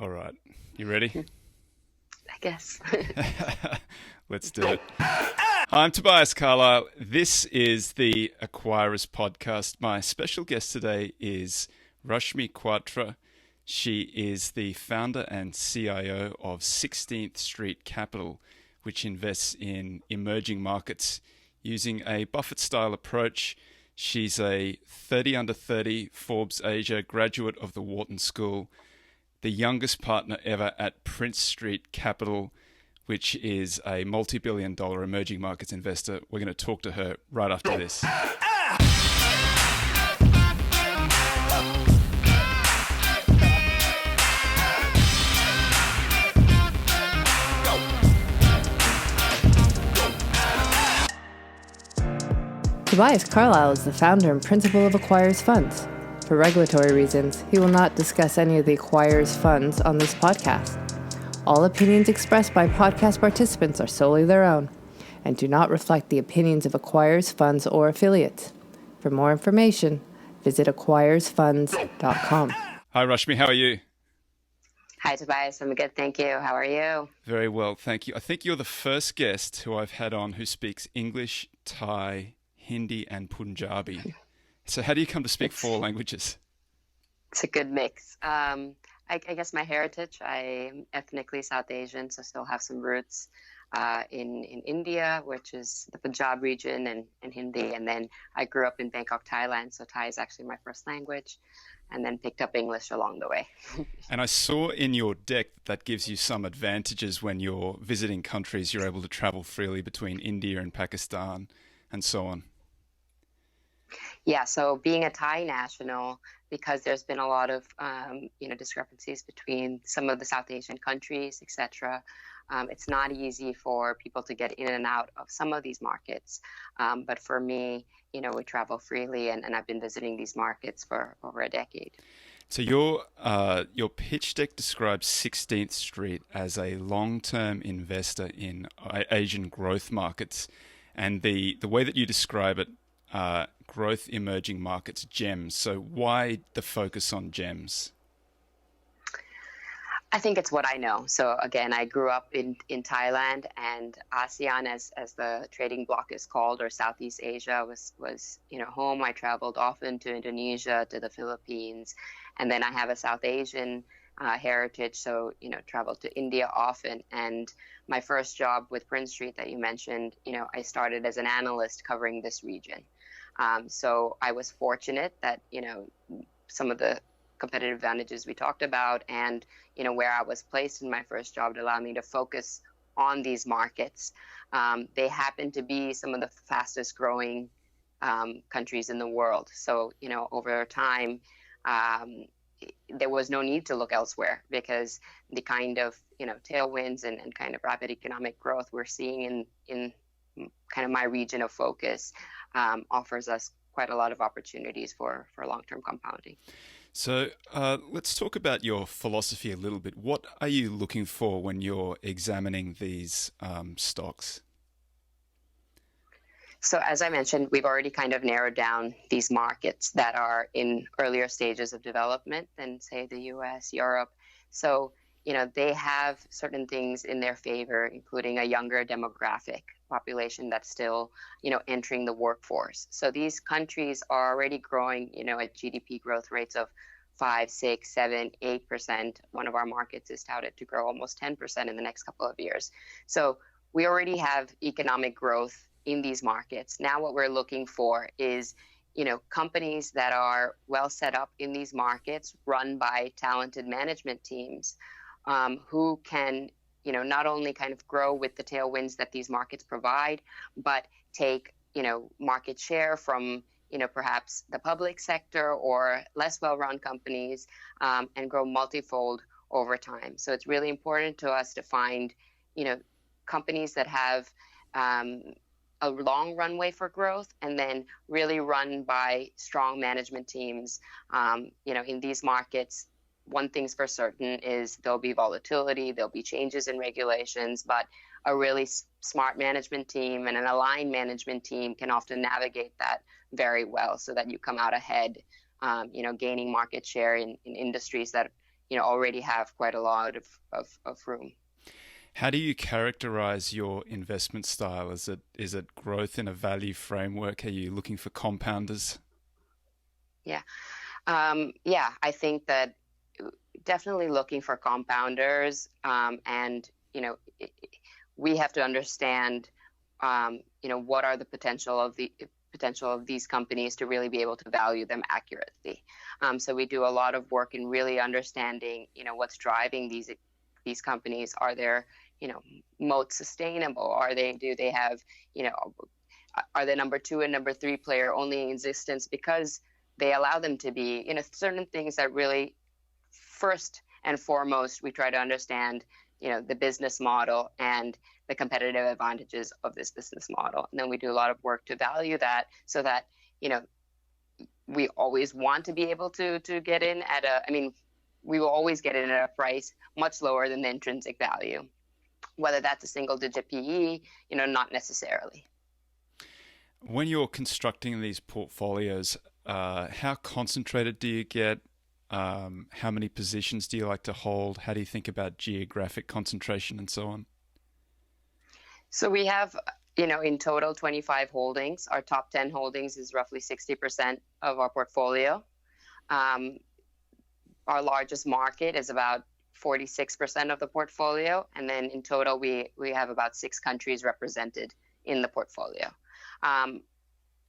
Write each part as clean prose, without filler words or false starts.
All right. You ready? I guess. Let's do it. Hi, I'm Tobias Carlisle. This is the Acquirers Podcast. My special guest today is Rashmi Kwatra. She is the founder and CIO of 16th Street Capital, which invests in emerging markets using a Buffett-style approach. She's a 30 under 30 Forbes Asia graduate of the Wharton School, the youngest partner ever at Prince Street Capital, which is a multi-billion-dollar emerging markets investor. We're going to talk to her right after this. Tobias Carlisle is the founder and principal of Acquirers Funds. For regulatory reasons, he will not discuss any of the Acquirers funds on this podcast. All opinions expressed by podcast participants are solely their own and do not reflect the opinions of Acquirers funds or affiliates. For more information, visit acquirersfunds.com. Hi, Rashmi. How are you? Hi, Tobias. I'm good, thank you. How are you? Very well, thank you. I think you're the first guest who I've had on who speaks English, Thai, Hindi, and Punjabi. So how do you come to speak four languages? It's a good mix. I guess my heritage, I'm ethnically South Asian, so still have some roots in India, which is the Punjab region, and Hindi. And then I grew up in Bangkok, Thailand, so Thai is actually my first language, and then picked up English along the way. And I saw in your deck that gives you some advantages when you're visiting countries. You're able to travel freely between India and Pakistan and so on. Yeah, so being a Thai national, because there's been a lot of discrepancies between some of the South Asian countries, etc. It's not easy for people to get in and out of some of these markets. But for me, we travel freely, and I've been visiting these markets for over a decade. So your pitch deck describes 16th Street as a long-term investor in Asian growth markets, and the way that you describe it, growth emerging markets, GEMS. So why the focus on GEMS? I think it's what I know. So again, I grew up in Thailand, and ASEAN, as the trading bloc is called, or Southeast Asia, was home. I traveled often to Indonesia, to the Philippines, and then I have a South Asian heritage, so traveled to India often. And my first job with Prince Street that you mentioned, I started as an analyst covering this region. So I was fortunate that some of the competitive advantages we talked about, and where I was placed in my first job to allow me to focus on these markets. They happen to be some of the fastest growing countries in the world. So over time, there was no need to look elsewhere, because the kind of tailwinds and kind of rapid economic growth we're seeing in kind of my region of focus offers us quite a lot of opportunities for long-term compounding. So let's talk about your philosophy a little bit. What are you looking for when you're examining these stocks? So as I mentioned, we've already kind of narrowed down these markets that are in earlier stages of development than, say, the US, Europe. So, they have certain things in their favor, including a younger demographic population that's still, entering the workforce. So these countries are already growing, at GDP growth rates of 5, 6, 7, 8%. One of our markets is touted to grow almost 10% in the next couple of years. So we already have economic growth in these markets. Now what we're looking for is, companies that are well set up in these markets, run by talented management teams, who can, not only kind of grow with the tailwinds that these markets provide, but take, market share from, perhaps the public sector or less well-run companies, and grow multifold over time. So it's really important to us to find, companies that have a long runway for growth, and then really run by strong management teams. In these markets, one thing's for certain is there'll be volatility, there'll be changes in regulations, but a really smart management team and an aligned management team can often navigate that very well, so that you come out ahead, gaining market share in industries that, already have quite a lot of room. How do you characterize your investment style? Is it growth in a value framework? Are you looking for compounders? Yeah. I think that definitely looking for compounders, and we have to understand what are the potential of these companies to really be able to value them accurately. So we do a lot of work in really understanding what's driving these companies. Are their moats sustainable? Do they have are they number 2 and number 3 player only in existence because they allow them to be? Certain things that really, first and foremost, we try to understand the business model and the competitive advantages of this business model. And then we do a lot of work to value that so that we always want to be able to get in we will always get in at a price much lower than the intrinsic value. Whether that's a single digit PE, not necessarily. When you're constructing these portfolios, how concentrated do you get? How many positions do you like to hold? How do you think about geographic concentration and so on? So we have, in total 25 holdings. Our top 10 holdings is roughly 60% of our portfolio. Our largest market is about 46% of the portfolio. And then in total, we have about 6 countries represented in the portfolio.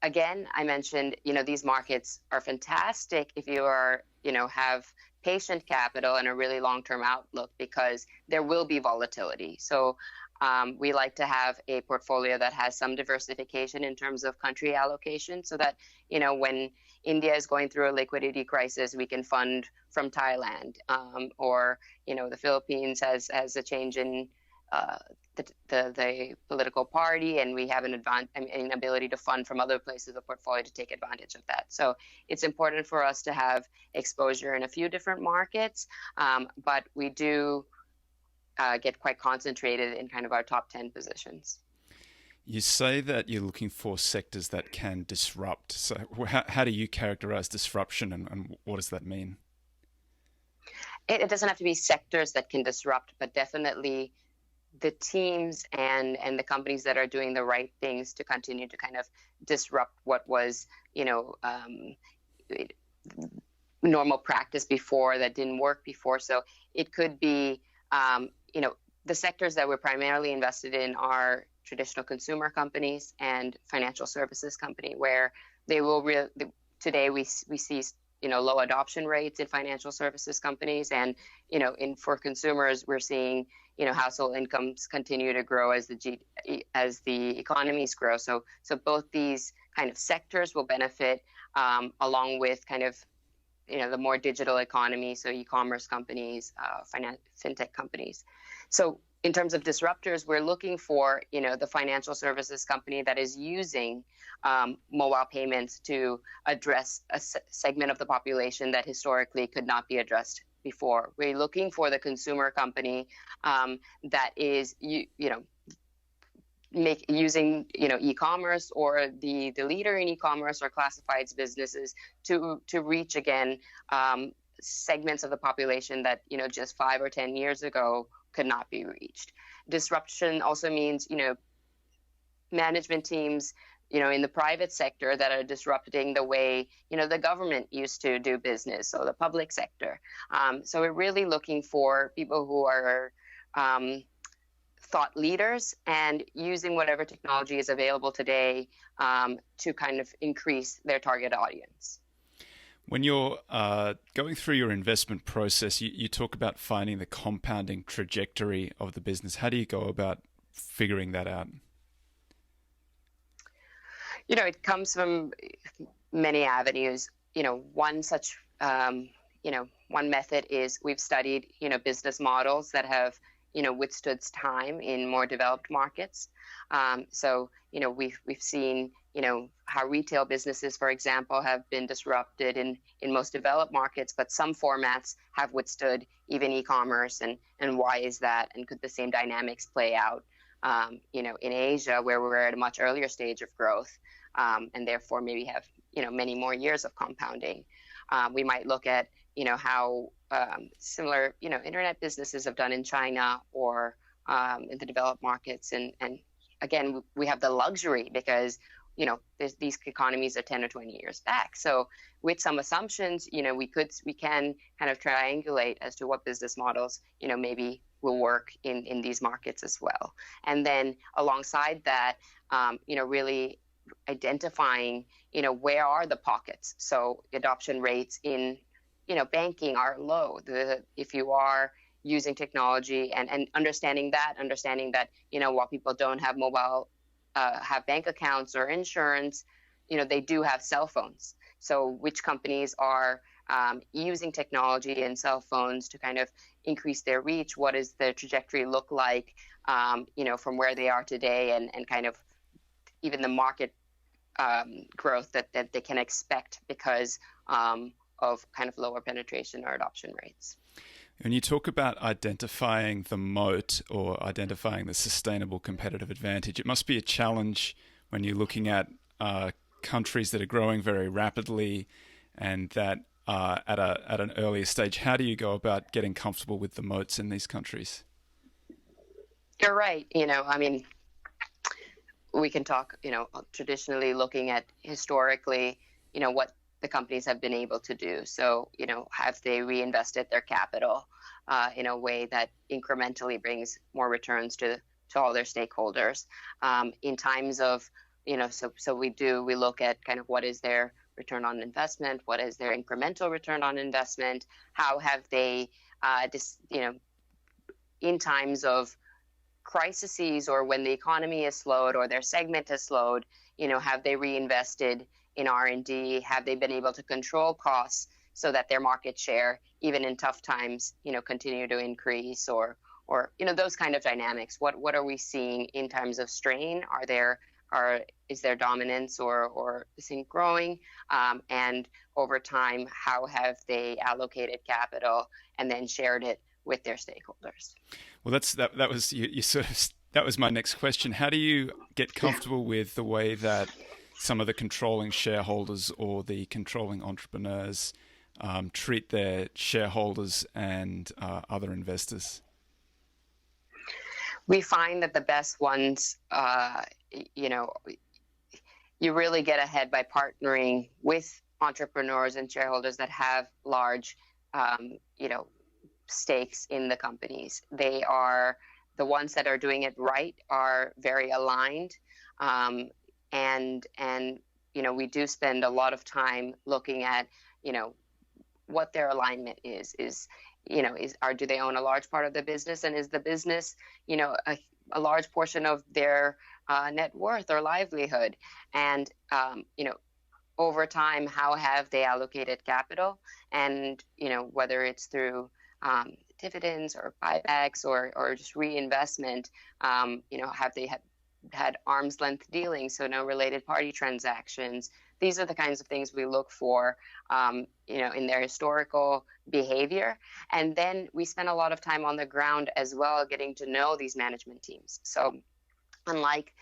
Again, I mentioned, these markets are fantastic if you are, have patient capital and a really long-term outlook, because there will be volatility. So we like to have a portfolio that has some diversification in terms of country allocation, so that, when India is going through a liquidity crisis, we can fund from Thailand, or, the Philippines has a change in the political party, and we have an ability to fund from other places of the portfolio to take advantage of that. So it's important for us to have exposure in a few different markets, but we do get quite concentrated in kind of our top 10 positions. You say that you're looking for sectors that can disrupt. So how do you characterize disruption, and what does that mean? It doesn't have to be sectors that can disrupt, but definitely the teams and the companies that are doing the right things to continue to kind of disrupt what was, normal practice before that didn't work before. So it could be, the sectors that we're primarily invested in are traditional consumer companies and financial services company, where they will today we see low adoption rates in financial services companies, and for consumers we're seeing household incomes continue to grow as the economies grow. So both these kind of sectors will benefit, along with kind of the more digital economy, so e-commerce companies, fintech companies. So in terms of disruptors, we're looking for the financial services company that is using mobile payments to address a segment of the population that historically could not be addressed before. We're looking for the consumer company that is using e-commerce, or the leader in e-commerce or classifieds businesses to reach again segments of the population that just 5 or 10 years ago could not be reached. Disruption also means management teams in the private sector that are disrupting the way the government used to do business, so the public sector. So we're really looking for people who are thought leaders and using whatever technology is available today to kind of increase their target audience. When you're going through your investment process, you talk about finding the compounding trajectory of the business. How do you go about figuring that out? It comes from many avenues. One such, one method is we've studied, business models that have, withstood time in more developed markets. So, we've seen, how retail businesses, for example, have been disrupted in most developed markets, but some formats have withstood even e-commerce. And why is that? And could the same dynamics play out, in Asia, where we're at a much earlier stage of growth, and therefore maybe have, many more years of compounding? We might look at, how similar, internet businesses have done in China or in the developed markets. And again, we have the luxury because, these economies are 10 or 20 years back. So with some assumptions, we can kind of triangulate as to what business models, maybe will work in these markets as well. And then alongside that, really identifying, where are the pockets? So adoption rates in, banking are low. If you are using technology and understanding that, while people don't have have bank accounts or insurance, they do have cell phones. So which companies are using technology and cell phones to kind of increase their reach? What does their trajectory look like, from where they are today, and kind of even the market growth that they can expect because of kind of lower penetration or adoption rates. When you talk about identifying the moat or identifying the sustainable competitive advantage, it must be a challenge when you're looking at countries that are growing very rapidly and that are at an earlier stage. How do you go about getting comfortable with the moats in these countries? You're right. We can talk, traditionally looking at historically, what the companies have been able to do. So, have they reinvested their capital in a way that incrementally brings more returns to all their stakeholders? In times of, so we look at kind of what is their return on investment, what is their incremental return on investment, how have they, in times of crises or when the economy is slowed or their segment has slowed, have they reinvested in R&D? Have they been able to control costs so that their market share, even in tough times, continue to increase or those kind of dynamics? What are we seeing in times of strain? Is there dominance or is it growing? And over time, how have they allocated capital and then shared it with their stakeholders? Well, that was you sort of, that was my next question. How do you get comfortable with the way that some of the controlling shareholders or the controlling entrepreneurs treat their shareholders and other investors? We find that the best ones, you really get ahead by partnering with entrepreneurs and shareholders that have large, stakes in the companies. They are the ones that are doing it right, are very aligned. And we do spend a lot of time looking at, what their alignment is, do they own a large part of the business, and is the business, a large portion of their net worth or livelihood? And, over time, how have they allocated capital? And, whether it's through dividends or buybacks or just reinvestment, have they had arm's length dealings, so no related party transactions? These are the kinds of things we look for, in their historical behavior. And then we spend a lot of time on the ground as well, getting to know these management teams. So unlike,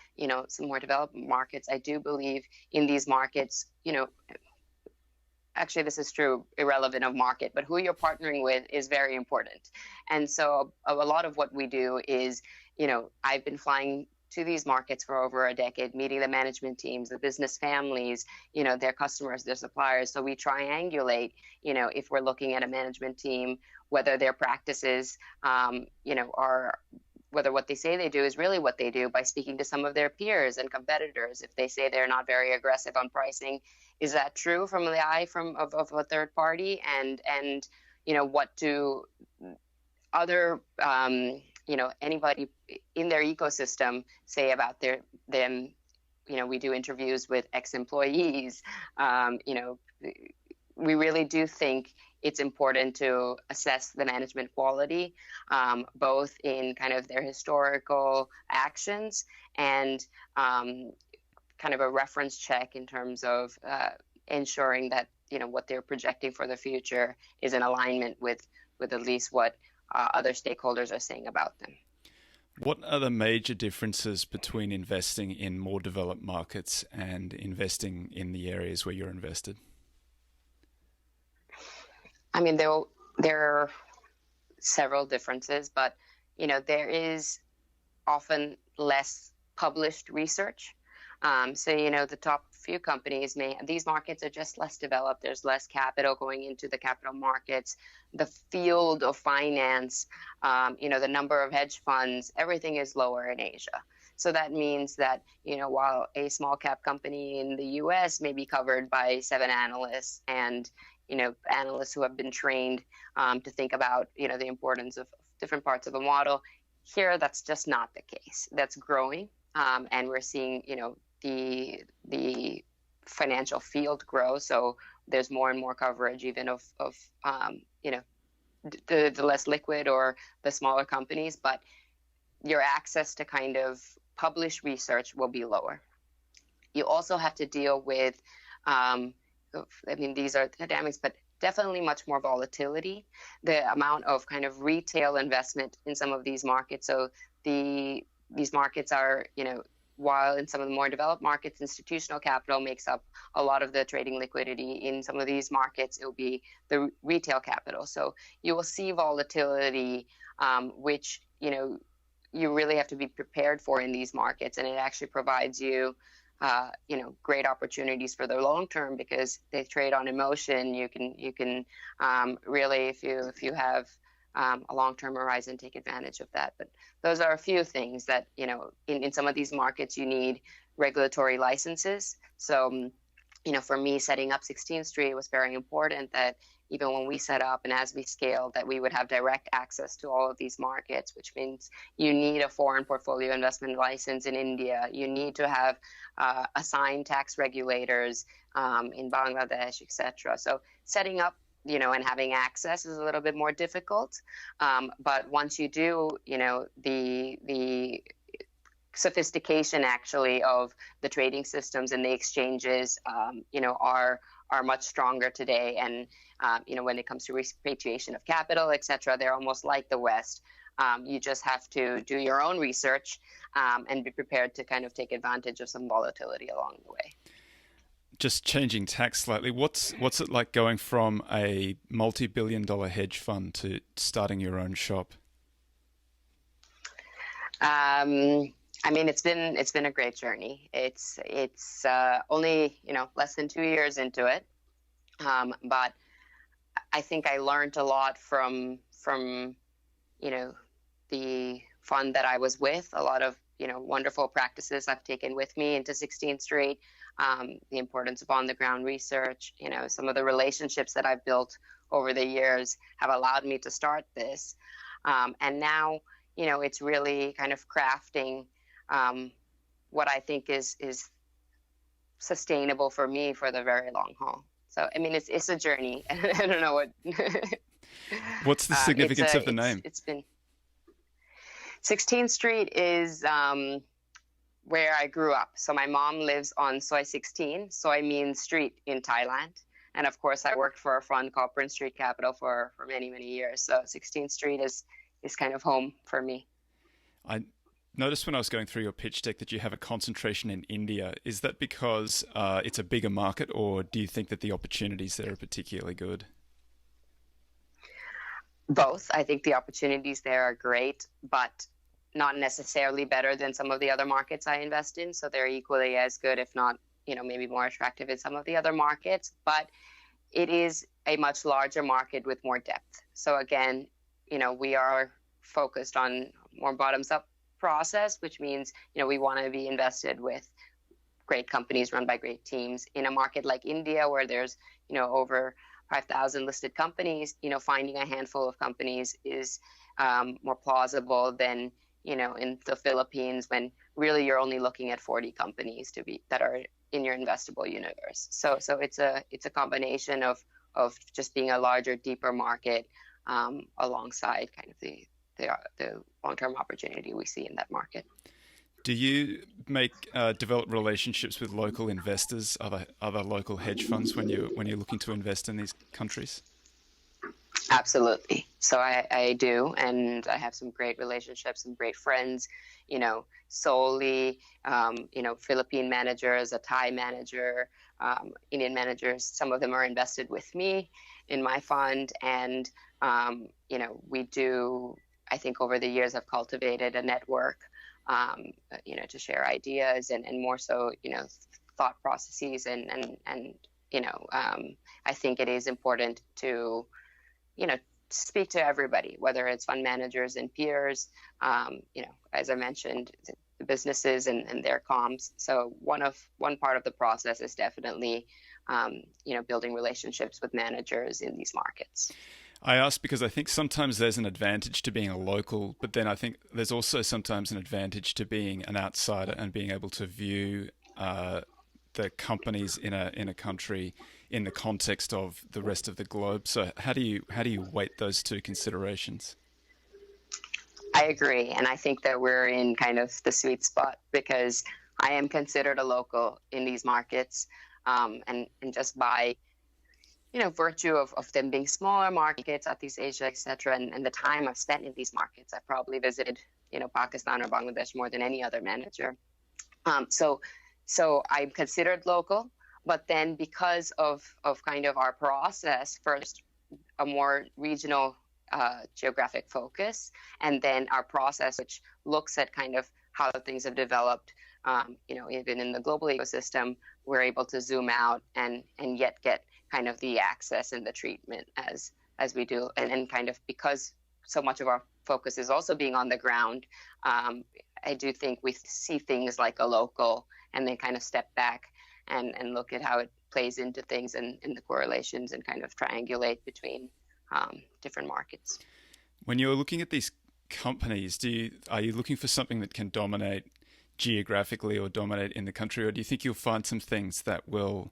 some more developed markets, I do believe in these markets, actually, this is true, irrelevant of market, but who you're partnering with is very important. And so a lot of what we do is, I've been flying to these markets for over a decade, meeting the management teams, the business families, their customers, their suppliers. So we triangulate, if we're looking at a management team, whether their practices, are, whether what they say they do is really what they do, by speaking to some of their peers and competitors. If they say they're not very aggressive on pricing, is that true from the eye of a third party? And what do other anybody in their ecosystem say about them? We do interviews with ex-employees. We really do think it's important to assess the management quality, both in kind of their historical actions and kind of a reference check in terms of ensuring that what they're projecting for the future is in alignment with at least what other stakeholders are saying about them. What are the major differences between investing in more developed markets and investing in the areas where you're invested? I mean, there are several differences, but there is often less published research. So the top few companies these markets are just less developed. There's less capital going into the capital markets. The field of finance, the number of hedge funds, everything is lower in Asia. So that means that, while a small cap company in the US may be covered by 7 analysts and, analysts who have been trained to think about, the importance of different parts of a model, here that's just not the case. That's growing. And we're seeing, the financial field grow. So there's more and more coverage even of the less liquid or the smaller companies, but your access to kind of published research will be lower. You also have to deal with, these are dynamics, but definitely much more volatility, the amount of kind of retail investment in some of these markets. So these markets are, while in some of the more developed markets, institutional capital makes up a lot of the trading liquidity. In some of these markets, it will be the retail capital. So you will see volatility, which, you really have to be prepared for in these markets. And it actually provides you, great opportunities for the long term because they trade on emotion. You can really, if you have a long-term horizon, take advantage of that. But those are a few things that, in some of these markets, you need regulatory licenses. So, for me, setting up 16th Street was very important that even when we set up and as we scaled, that we would have direct access to all of these markets, which means you need a foreign portfolio investment license in India. You need to have assigned tax regulators in Bangladesh, etc. So setting up and having access is a little bit more difficult. But once you do, the sophistication actually of the trading systems and the exchanges, are much stronger today. And, when it comes to repatriation of capital, etc., they're almost like the West. You just have to do your own research and be prepared to kind of take advantage of some volatility along the way. Just changing tack slightly, what's it like going from a multi-billion-dollar hedge fund to starting your own shop? It's been a great journey. It's only less than 2 years into it, but I think I learned a lot from the fund that I was with. A lot of wonderful practices I've taken with me into 16th Street. The importance of on-the-ground research, some of the relationships that I've built over the years have allowed me to start this. And now, it's really kind of crafting what I think is sustainable for me for the very long haul. So, it's a journey. I don't know what. What's the significance of the name? It's been 16th Street is where I grew up. So my mom lives on Soi 16. Soi means street in Thailand. And of course, I worked for a fund called Sixteenth Street Capital for many, many years. So 16th Street is kind of home for me. I noticed when I was going through your pitch deck that you have a concentration in India. Is that because it's a bigger market, or do you think that the opportunities there are particularly good? Both. I think the opportunities there are great, but not necessarily better than some of the other markets I invest in. So they're equally as good, if not, maybe more attractive in some of the other markets. But it is a much larger market with more depth. So again, we are focused on more bottoms-up process, which means, we want to be invested with great companies run by great teams. In a market like India, where there's, over 5,000 listed companies, finding a handful of companies is more plausible than, in the Philippines, when really you're only looking at 40 companies that are in your investable universe. So it's a combination of just being a larger, deeper market alongside kind of the long-term opportunity we see in that market. Do you develop relationships with local investors, other local hedge funds when you're looking to invest in these countries? Absolutely. So I do, and I have some great relationships, some great friends, solely, Philippine managers, a Thai manager, Indian managers. Some of them are invested with me in my fund, and we do. I think over the years have cultivated a network, to share ideas and more so, thought processes and I think it is important to, speak to everybody, whether it's fund managers and peers, as I mentioned, the businesses and their comms. So one part of the process is definitely, building relationships with managers in these markets. I ask because I think sometimes there's an advantage to being a local, but then I think there's also sometimes an advantage to being an outsider and being able to view the companies in a country in the context of the rest of the globe. So how do you weight those two considerations? I agree, and I think that we're in kind of the sweet spot because I am considered a local in these markets, and just by virtue of them being smaller markets, Southeast Asia, etc., and the time I've spent in these markets, I've probably visited Pakistan or Bangladesh more than any other manager. So I'm considered local, but then because of kind of our process, first a more regional geographic focus, and then our process which looks at kind of how things have developed, even in the global ecosystem, we're able to zoom out and yet get kind of the access and the treatment as we do, and kind of because so much of our focus is also being on the ground, I do think we see things like a local and then kind of step back and look at how it plays into things and the correlations and kind of triangulate between different markets. When you're looking at these companies, are you looking for something that can dominate geographically or dominate in the country, or do you think you'll find some things that will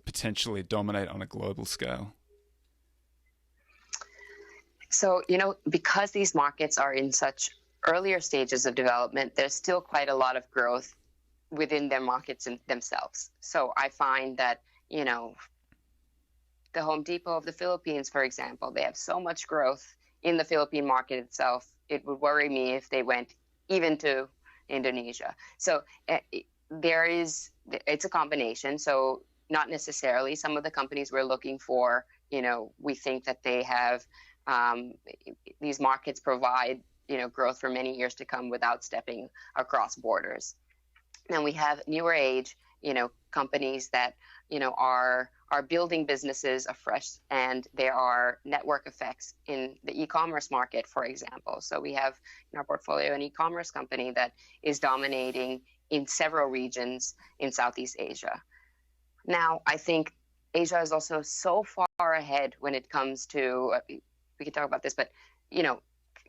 potentially dominate on a global scale? So, because these markets are in such earlier stages of development, there's still quite a lot of growth within their markets themselves. So I find that, the Home Depot of the Philippines, for example, they have so much growth in the Philippine market itself. It would worry me if they went even to Indonesia. So it's a combination. So not necessarily some of the companies we're looking for, we think that they have, these markets provide, growth for many years to come without stepping across borders. Then we have newer age, companies that, are building businesses afresh, and there are network effects in the e-commerce market, for example. So we have in our portfolio an e-commerce company that is dominating in several regions in Southeast Asia. Now, I think Asia is also so far ahead when it comes to, we can talk about this, but,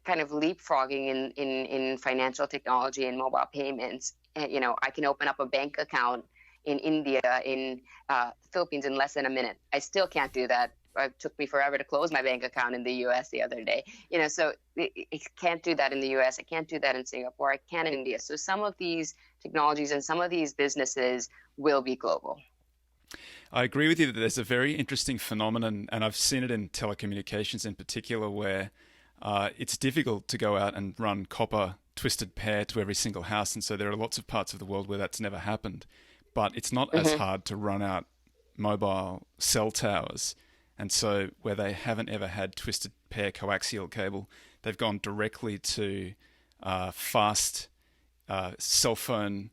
kind of leapfrogging in financial technology and mobile payments. And, I can open up a bank account in India, in Philippines in less than a minute. I still can't do that. It took me forever to close my bank account in the US the other day. So it can't do that in the US. I can't do that in Singapore. I can in India. So some of these technologies and some of these businesses will be global. I agree with you that there's a very interesting phenomenon, and I've seen it in telecommunications in particular, where it's difficult to go out and run copper twisted pair to every single house. And so there are lots of parts of the world where that's never happened. But it's not as hard to run out mobile cell towers. And so where they haven't ever had twisted pair coaxial cable, they've gone directly to fast cell phone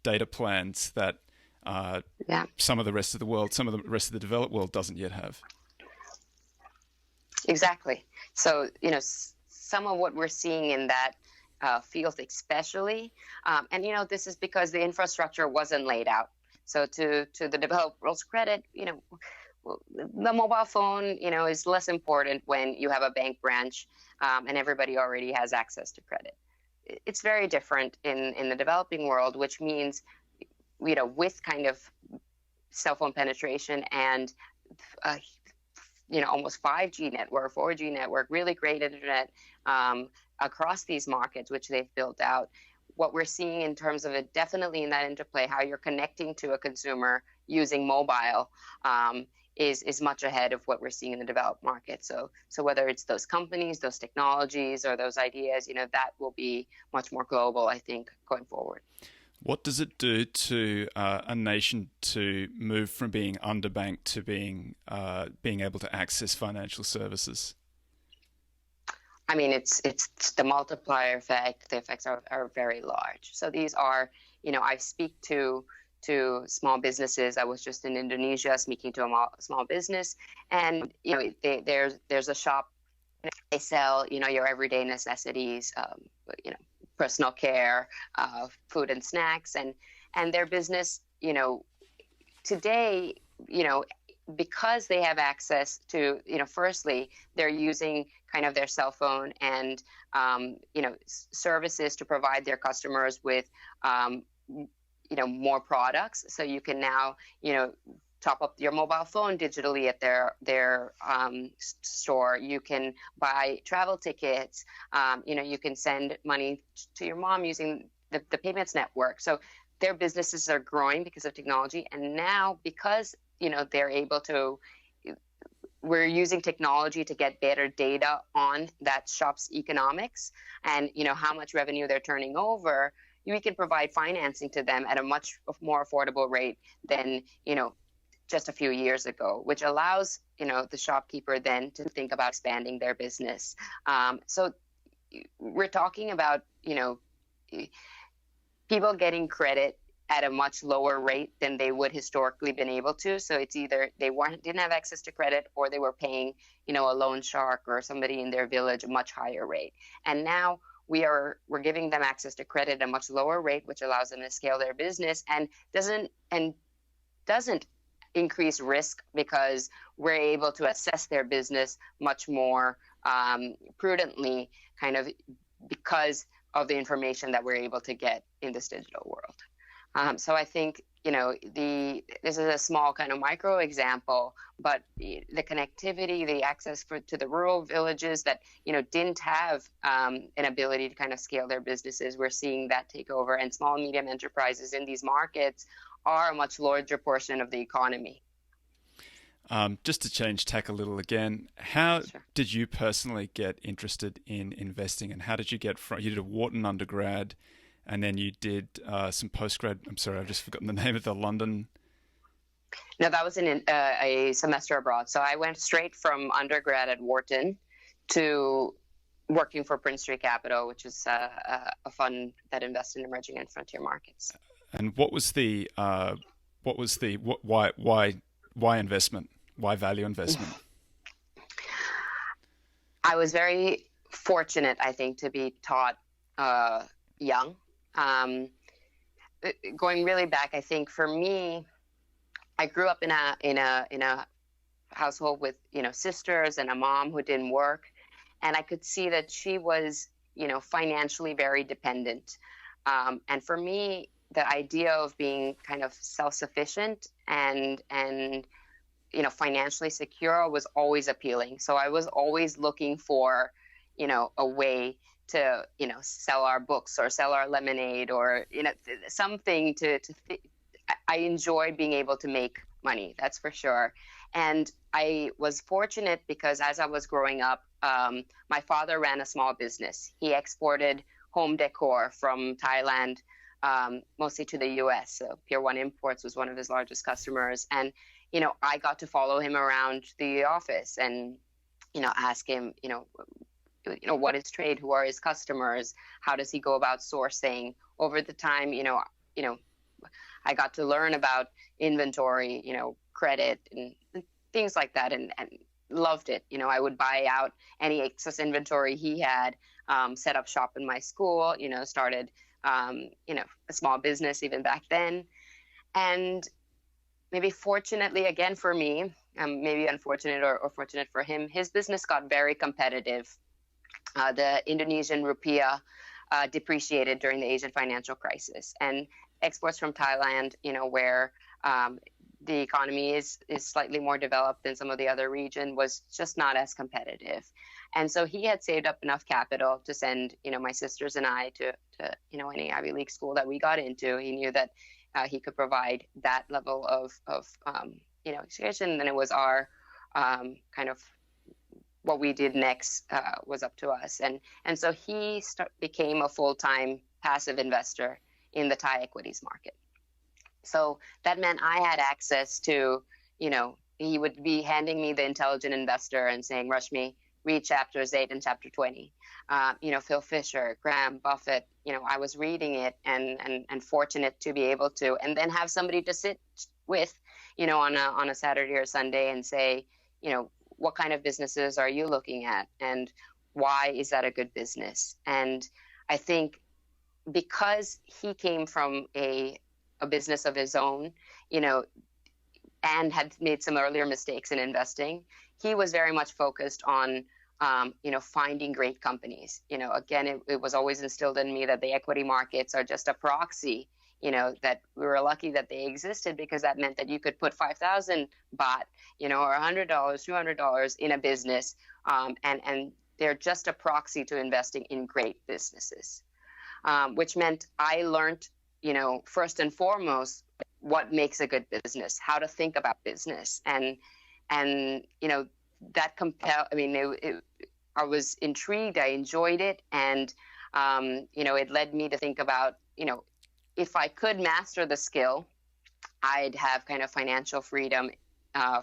data plans that some of the rest of the world, some of the rest of the developed world doesn't yet have. Exactly. So, some of what we're seeing in that field especially, and, this is because the infrastructure wasn't laid out. So to the developed world's credit, the mobile phone, is less important when you have a bank branch and everybody already has access to credit. It's very different in the developing world, which means, with kind of cell phone penetration and, almost 5G network, 4G network, really great internet across these markets, which they've built out. What we're seeing in terms of it, definitely in that interplay, how you're connecting to a consumer using mobile is much ahead of what we're seeing in the developed market. So whether it's those companies, those technologies, or those ideas, that will be much more global, I think, going forward. What does it do to a nation to move from being underbanked to being able to access financial services? I mean, it's the multiplier effect. The effects are very large. So these are, I speak to small businesses. I was just in Indonesia speaking to a small business, and there's a shop. They sell your everyday necessities, personal care, food and snacks, and their business today because they have access to firstly they're using kind of their cell phone and services to provide their customers with more products. So you can now top up your mobile phone digitally at their store. You can buy travel tickets. You can send money to your mom using the payments network. So their businesses are growing because of technology, and now because they're able to. We're using technology to get better data on that shop's economics and how much revenue they're turning over. We can provide financing to them at a much more affordable rate than just a few years ago, which allows the shopkeeper then to think about expanding their business. So we're talking about people getting credit at a much lower rate than they would historically been able to. So it's either they didn't have access to credit, or they were paying a loan shark or somebody in their village a much higher rate. And now we're giving them access to credit at a much lower rate, which allows them to scale their business and doesn't increase risk, because we're able to assess their business much more prudently, kind of because of the information that we're able to get in this digital world. So I think this is a small kind of micro example, but the connectivity, the access to the rural villages that didn't have an ability to kind of scale their businesses, we're seeing that take over, and small and medium enterprises in these markets are a much larger portion of the economy. Just to change tack a little again, how Sure. did you personally get interested in investing, and how did you get from? You did a Wharton undergrad, and then you did some postgrad. I'm sorry, I've just forgotten the name of the London. No, that was in a semester abroad. So I went straight from undergrad at Wharton to working for Sixteenth Street Capital, which is a fund that invests in emerging and frontier markets. And why investment? Why value investment? I was very fortunate, I think, to be taught young. Going really back, I think for me, I grew up in a household with sisters and a mom who didn't work, and I could see that she was financially very dependent. And for me, the idea of being kind of self-sufficient and financially secure was always appealing. So I was always looking for a way to sell our books or sell our lemonade or something I enjoyed being able to make money, that's for sure. And I was fortunate because as I was growing up, my father ran a small business. He exported home decor from Thailand mostly to the US. So Pier 1 Imports was one of his largest customers. And I got to follow him around the office and ask him what is trade, who are his customers, how does he go about sourcing. Over the time I got to learn about inventory, credit and things like that, and loved it. I would buy out any excess inventory he had, set up shop in my school, started a small business even back then. And maybe fortunately, again for me, maybe unfortunate or fortunate for him, his business got very competitive. The Indonesian rupiah depreciated during the Asian financial crisis, and exports from Thailand, where the economy is slightly more developed than some of the other region, was just not as competitive. And so he had saved up enough capital to send, my sisters and I to any Ivy League school that we got into. He knew that he could provide that level of education, and it was our kind of what we did next was up to us. And so he became a full-time passive investor in the Thai equities market. So that meant I had access to, he would be handing me the Intelligent Investor and saying, Rashmi, read chapters 8 and chapter 20. Phil Fisher, Graham, Buffett, I was reading it and fortunate to be able to, and then have somebody to sit with, on a Saturday or Sunday and say, what kind of businesses are you looking at and why is that a good business? And I think because he came from a business of his own, and had made some earlier mistakes in investing, he was very much focused on, finding great companies. Again, it was always instilled in me that the equity markets are just a proxy, that we were lucky that they existed because that meant that you could put 5,000 baht, or $100, $200 in a business, and they're just a proxy to investing in great businesses, which meant I learned, first and foremost, what makes a good business, how to think about business, and that I was intrigued, I enjoyed it, and it led me to think about, if I could master the skill, I'd have kind of financial freedom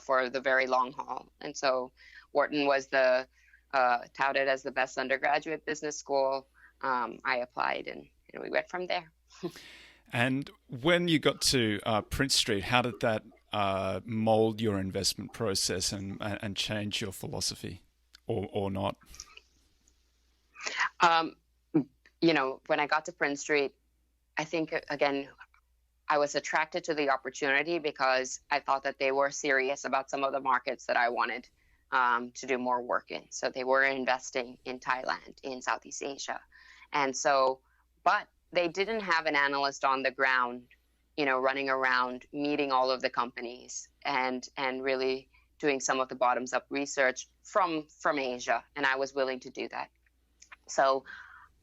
for the very long haul. And so Wharton was touted as the best undergraduate business school. I applied, and we went from there. And when you got to Prince Street, how did that mold your investment process and change your philosophy, or not? When I got to Prince Street, I think, again, I was attracted to the opportunity because I thought that they were serious about some of the markets that I wanted to do more work in. So they were investing in Thailand, in Southeast Asia. And so, but they didn't have an analyst on the ground, running around, meeting all of the companies and really doing some of the bottoms up research from Asia. And I was willing to do that. So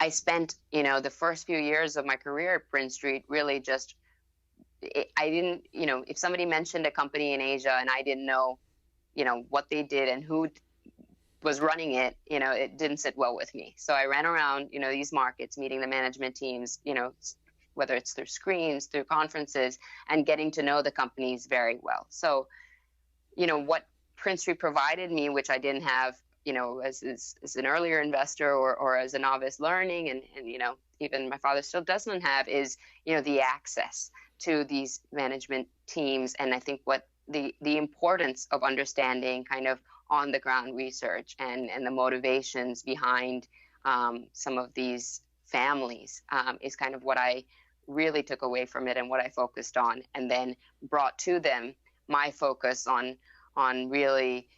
I spent, the first few years of my career at Prince Street really just, I didn't, if somebody mentioned a company in Asia and I didn't know, what they did and who was running it, it didn't sit well with me. So I ran around, these markets, meeting the management teams, whether it's through screens, through conferences, and getting to know the companies very well. So, what Prince Street provided me, which I didn't have, as an earlier investor or as a novice learning, and even my father still doesn't have, is, the access to these management teams. And I think what the importance of understanding kind of on the ground research and the motivations behind some of these families is kind of what I really took away from it and what I focused on, and then brought to them my focus on really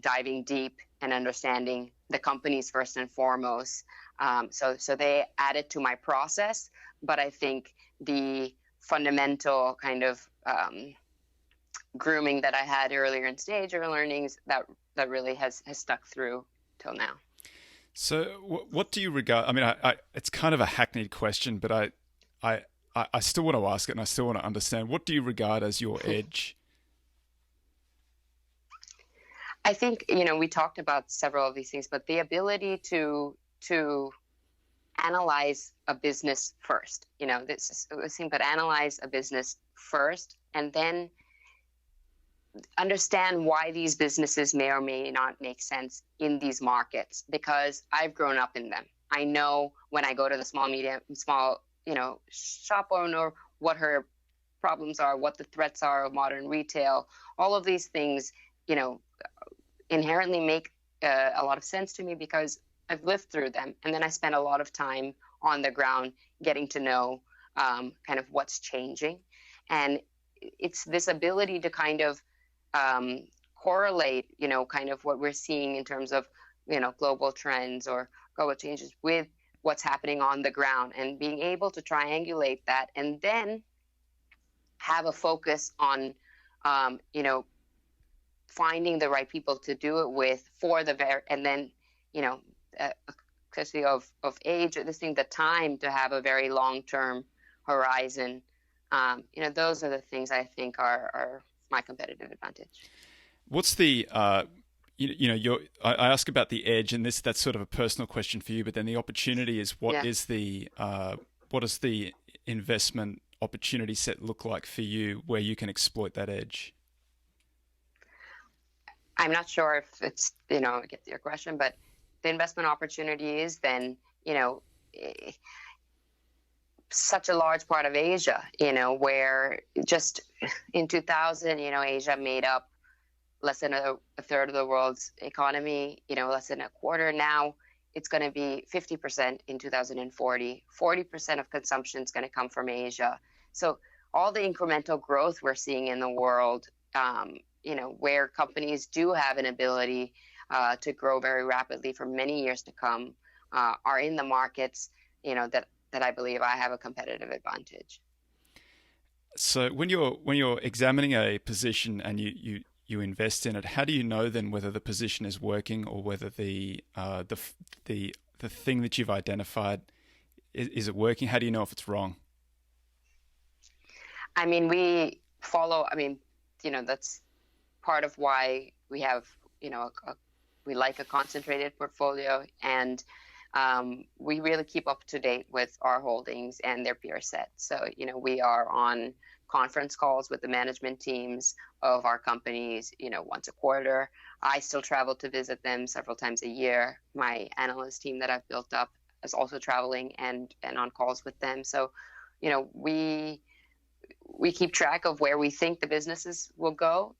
diving deep and understanding the companies first and foremost. So they added to my process, but I think the fundamental kind of grooming that I had earlier in stage or learnings that really has stuck through till now. So what do you regard? I mean, I it's kind of a hackneyed question, but I still want to ask it, and I still want to understand. What do you regard as your edge? I think, we talked about several of these things, but the ability to analyze a business first, this is a thing, but analyze a business first, and then understand why these businesses may or may not make sense in these markets, because I've grown up in them. I know when I go to the small, shop owner, what her problems are, what the threats are of modern retail. All of these things, inherently make a lot of sense to me because I've lived through them. And then I spend a lot of time on the ground getting to know kind of what's changing. And it's this ability to kind of correlate, kind of what we're seeing in terms of, global trends or global changes with what's happening on the ground, and being able to triangulate that and then have a focus on, finding the right people to do it with and then, especially of age, the time to have a very long-term horizon. Those are the things I think are my competitive advantage. What's the, I ask about the edge, and that's sort of a personal question for you, but then the opportunity is what is the investment opportunity set look like for you where you can exploit that edge? I'm not sure if it's, I get your question, but the investment opportunities, then, such a large part of Asia, where just in 2000, Asia made up less than a third of the world's economy, less than a quarter. Now it's going to be 50% in 2040. 40% of consumption is going to come from Asia. So all the incremental growth we're seeing in the world, where companies do have an ability to grow very rapidly for many years to come, are in the markets, that I believe I have a competitive advantage. So when you're examining a position and you invest in it, how do you know then whether the position is working or whether the thing that you've identified is it working? How do you know if it's wrong? I mean, we follow. I mean, that's part of why we have, we like a concentrated portfolio, and we really keep up to date with our holdings and their peer set. So, we are on conference calls with the management teams of our companies, once a quarter. I still travel to visit them several times a year. My analyst team that I've built up is also traveling and on calls with them. So, we keep track of where we think the businesses will go.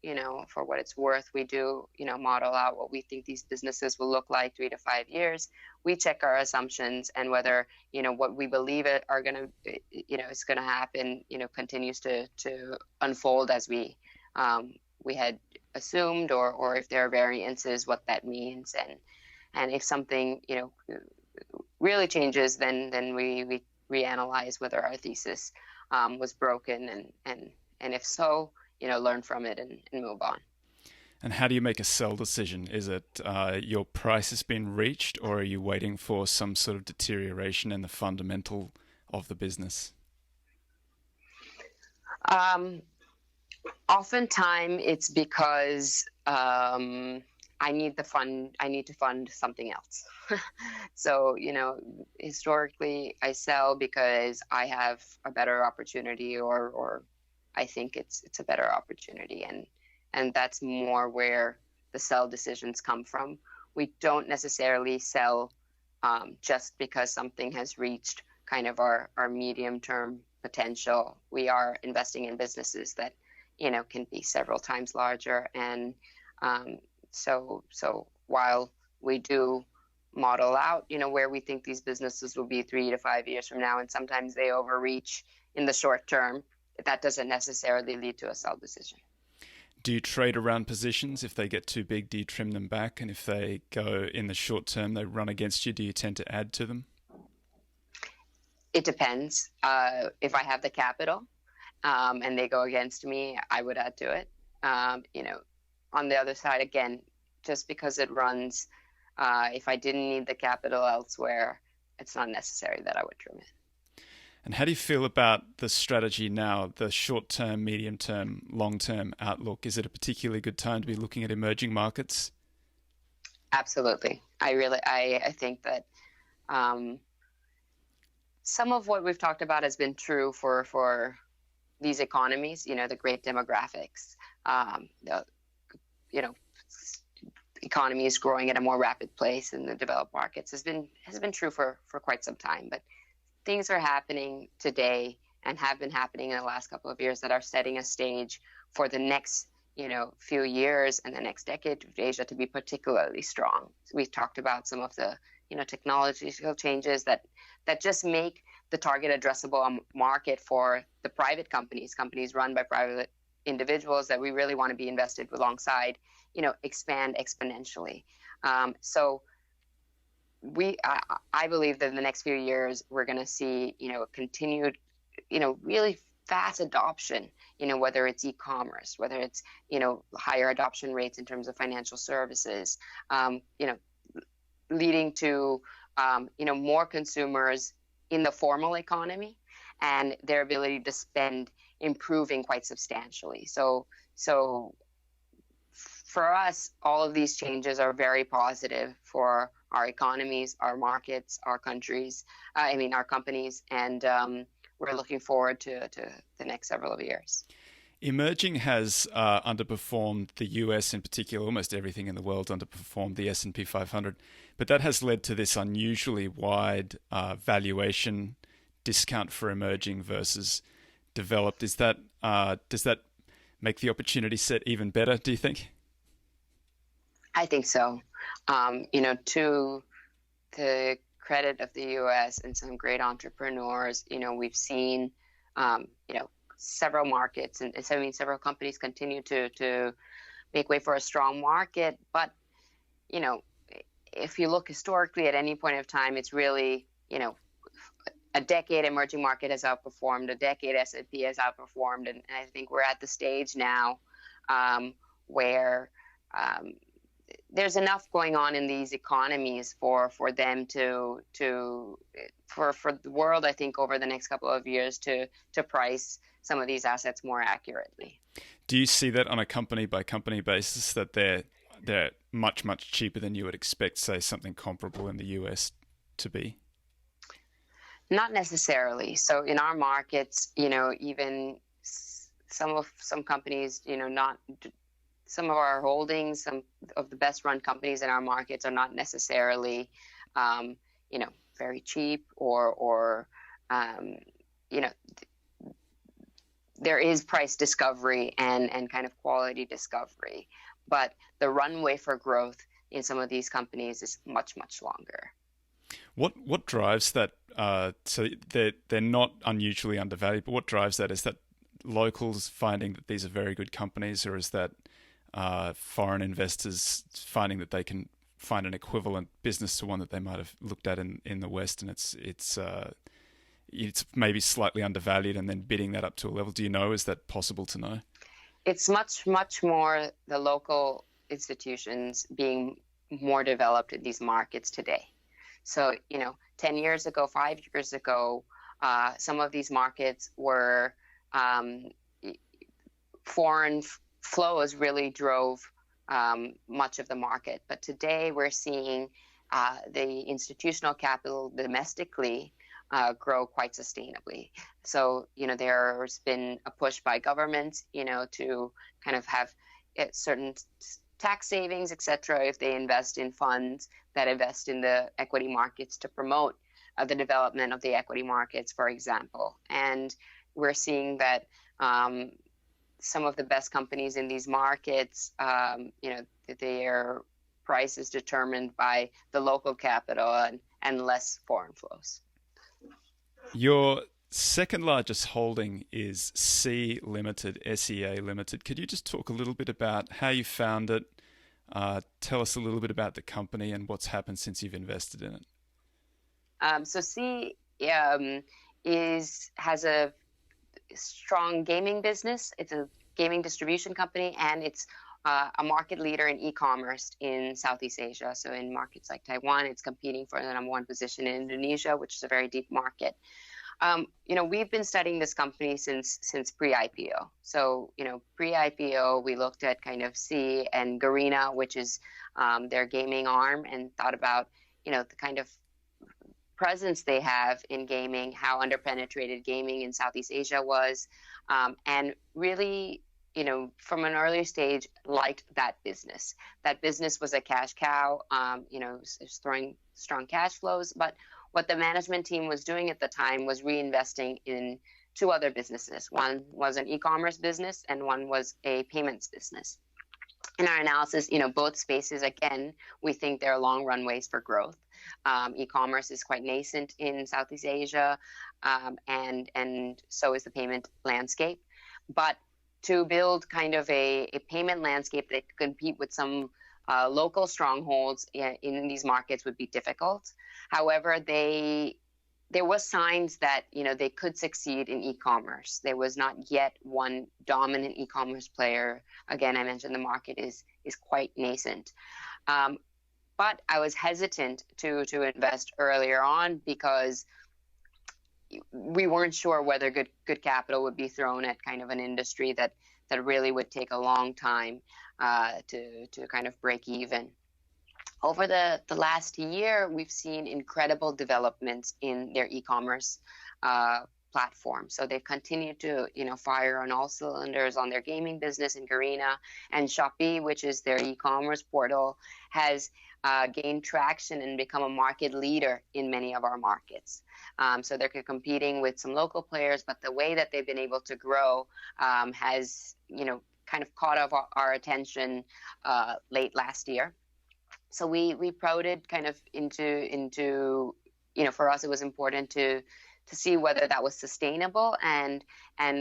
For what it's worth, we do, model out what we think these businesses will look like 3 to 5 years. We check our assumptions and whether, what we believe are going to, is going to happen, continues to unfold as we had assumed, or if there are variances, what that means. And if something, really changes, then we reanalyze whether our thesis was broken, and if so, learn from it and move on. And how do you make a sell decision? Is it your price has been reached, or are you waiting for some sort of deterioration in the fundamental of the business? Oftentimes it's because I need to fund something else. So, historically I sell because I have a better opportunity, or I think it's a better opportunity. And that's more where the sell decisions come from. We don't necessarily sell just because something has reached kind of our medium term potential. We are investing in businesses that, can be several times larger. And so while we do model out, where we think these businesses will be 3 to 5 years from now, and sometimes they overreach in the short term, that doesn't necessarily lead to a sell decision. Do you trade around positions? If they get too big, do you trim them back? And if they go in the short term, they run against you, do you tend to add to them? It depends. If I have the capital and they go against me, I would add to it. On the other side, again, just because it runs, if I didn't need the capital elsewhere, it's not necessary that I would trim it. And how do you feel about the strategy now, the short-term, medium-term, long-term outlook? Is it a particularly good time to be looking at emerging markets? Absolutely. I think that some of what we've talked about has been true for these economies, the great demographics, economies growing at a more rapid pace in the developed markets has been true for quite some time. But things are happening today and have been happening in the last couple of years that are setting a stage for the next, few years and the next decade of Asia to be particularly strong. So we've talked about some of the, technological changes that just make the target addressable market for the private companies run by private individuals that we really want to be invested alongside, expand exponentially. So I believe that in the next few years, we're going to see, continued, really fast adoption, whether it's e-commerce, whether it's, higher adoption rates in terms of financial services, leading to, more consumers in the formal economy and their ability to spend improving quite substantially. So for us, all of these changes are very positive for our economies, our markets, our countries, our companies. And we're looking forward to the next several of years. Emerging has underperformed the US in particular. Almost everything in the world underperformed the S&P 500. But that has led to this unusually wide valuation discount for emerging versus developed. Does that make the opportunity set even better, do you think? I think so. To the credit of the US and some great entrepreneurs, we've seen, several markets and several companies continue to make way for a strong market. But, if you look historically at any point of time, it's really, a decade emerging market has outperformed, a decade S&P has outperformed. And I think we're at the stage now where there's enough going on in these economies for them for the world, I think, over the next couple of years to price some of these assets more accurately. Do you see that on a company by company basis, that they're much, much cheaper than you would expect, say, something comparable in the US to be? Not necessarily. So in our markets, even some companies, some of our holdings, some of the best run companies in our markets are not necessarily, very cheap or there is price discovery and kind of quality discovery, but the runway for growth in some of these companies is much, much longer. What drives that? So they're not unusually undervalued, but what drives that? Is that locals finding that these are very good companies, or is that foreign investors finding that they can find an equivalent business to one that they might have looked at in the West, and it's maybe slightly undervalued, and then bidding that up to a level? Do you know? Is that possible to know? It's much, much more the local institutions being more developed in these markets today. So, 10 years ago, 5 years ago, some of these markets were foreign flows really drove much of the market. But today we're seeing the institutional capital domestically grow quite sustainably. So, there's been a push by governments, to kind of have certain tax savings, et cetera, if they invest in funds that invest in the equity markets to promote the development of the equity markets, for example. And we're seeing that some of the best companies in these markets, their price is determined by the local capital and less foreign flows. Your second largest holding is SEA Limited, SEA Limited. Could you just talk a little bit about how you found it? Tell us a little bit about the company and what's happened since you've invested in it. So SEA has a strong gaming business. It's a gaming distribution company, and it's a market leader in e-commerce in Southeast Asia. So in markets like Taiwan, it's competing for the number one position in Indonesia, which is a very deep market. We've been studying this company since pre-IPO. So, pre-IPO, we looked at kind of SEA and Garena, which is their gaming arm, and thought about, the kind of presence they have in gaming, how underpenetrated gaming in Southeast Asia was, and really, from an earlier stage, liked that business. That business was a cash cow, it's throwing strong cash flows, but what the management team was doing at the time was reinvesting in two other businesses. One was an e-commerce business, and one was a payments business. In our analysis, both spaces, again, we think there are long runways for growth. E-commerce is quite nascent in Southeast Asia, and so is the payment landscape. But to build kind of a payment landscape that could compete with some local strongholds in these markets would be difficult. However, there was signs that they could succeed in e-commerce. There was not yet one dominant e-commerce player. Again, I mentioned the market is quite nascent. But I was hesitant to invest earlier on because we weren't sure whether good capital would be thrown at kind of an industry that really would take a long time to kind of break even. Over the last year, we've seen incredible developments in their e-commerce platform. So they've continued to, fire on all cylinders on their gaming business in Garena, and Shopee, which is their e-commerce portal, has gained traction and become a market leader in many of our markets. So they're competing with some local players, but the way that they've been able to grow has, kind of caught our attention late last year. So we probed kind of into for us it was important to see whether that was sustainable and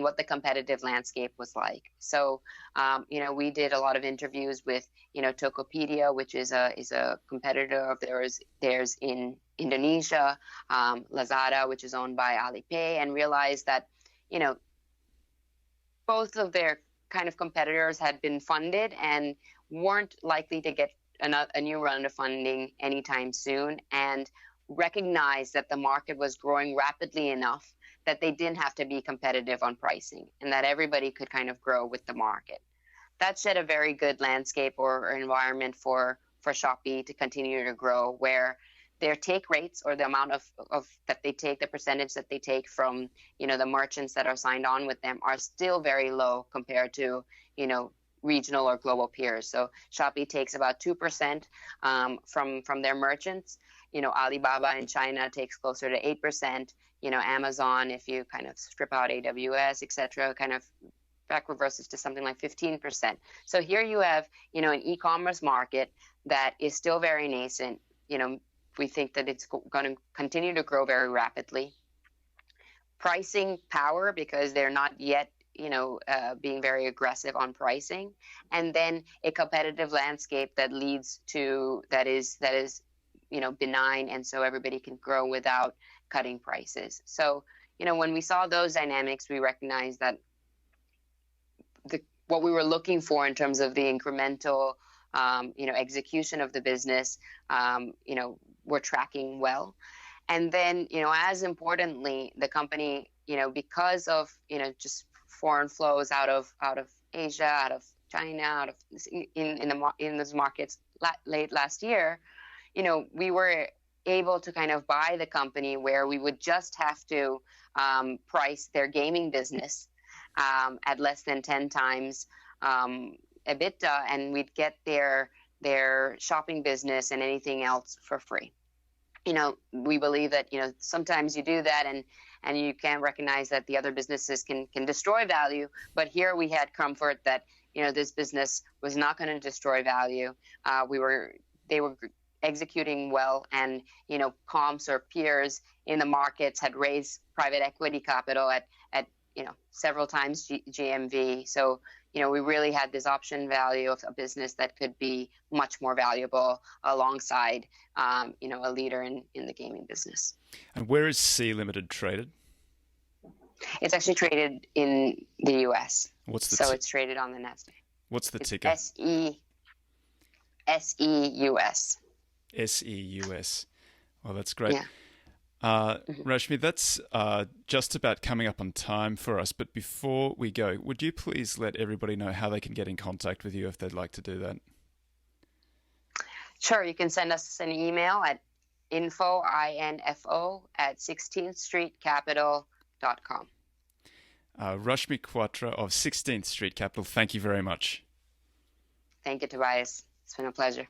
what the competitive landscape was like. So we did a lot of interviews with Tokopedia, which is a competitor of theirs in Indonesia, Lazada, which is owned by Alipay, and realized that both of their kind of competitors had been funded and weren't likely to get a new round of funding anytime soon, and recognized that the market was growing rapidly enough that they didn't have to be competitive on pricing and that everybody could kind of grow with the market. That set a very good landscape or environment for Shopee to continue to grow, where their take rates, or the amount of that they take, the percentage that they take from the merchants that are signed on with them, are still very low compared to regional or global peers. So Shopee takes about 2% from their merchants. Alibaba in China takes closer to 8%. Amazon, if you kind of strip out AWS, etc., kind of back reverses to something like 15%. So here you have, an e-commerce market that is still very nascent. We think that it's going to continue to grow very rapidly. Pricing power, because they're not yet being very aggressive on pricing, and then a competitive landscape that is benign, and so everybody can grow without cutting prices. So when we saw those dynamics, we recognized that what we were looking for in terms of the incremental execution of the business, we're tracking well. And then as importantly, the company, because of just foreign flows out of Asia, out of China, out of in those markets late last year, we were able to kind of buy the company where we would just have to price their gaming business at less than 10 times EBITDA, and we'd get their shopping business and anything else for free. We believe that sometimes you do that and you can recognize that the other businesses can destroy value, but here we had comfort that this business was not going to destroy value. They were executing well, and comps or peers in the markets had raised private equity capital at several times GMV. So we really had this option value of a business that could be much more valuable alongside a leader in the gaming business. And where is C Limited traded? It's actually traded in the US. So it's traded on the Nasdaq. What's the ticker? SEUS. SEUS. Well, that's great. Yeah. Rashmi, that's just about coming up on time for us. But before we go, would you please let everybody know how they can get in contact with you if they'd like to do that? Sure. You can send us an email at info@16thstreetcapital.com. Rashmi Kwatra of 16th Street Capital, thank you very much. Thank you, Tobias. It's been a pleasure.